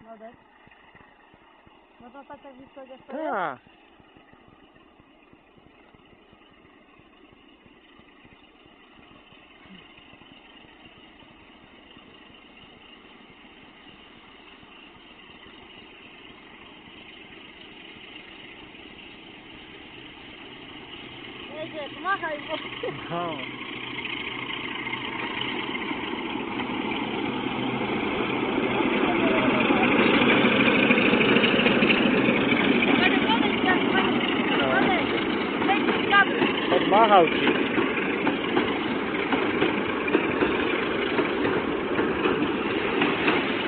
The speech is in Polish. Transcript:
Modek. Można stać tak blisko, jak to Tak. Jedzie, pomachaj mu. No. Podmachał ci.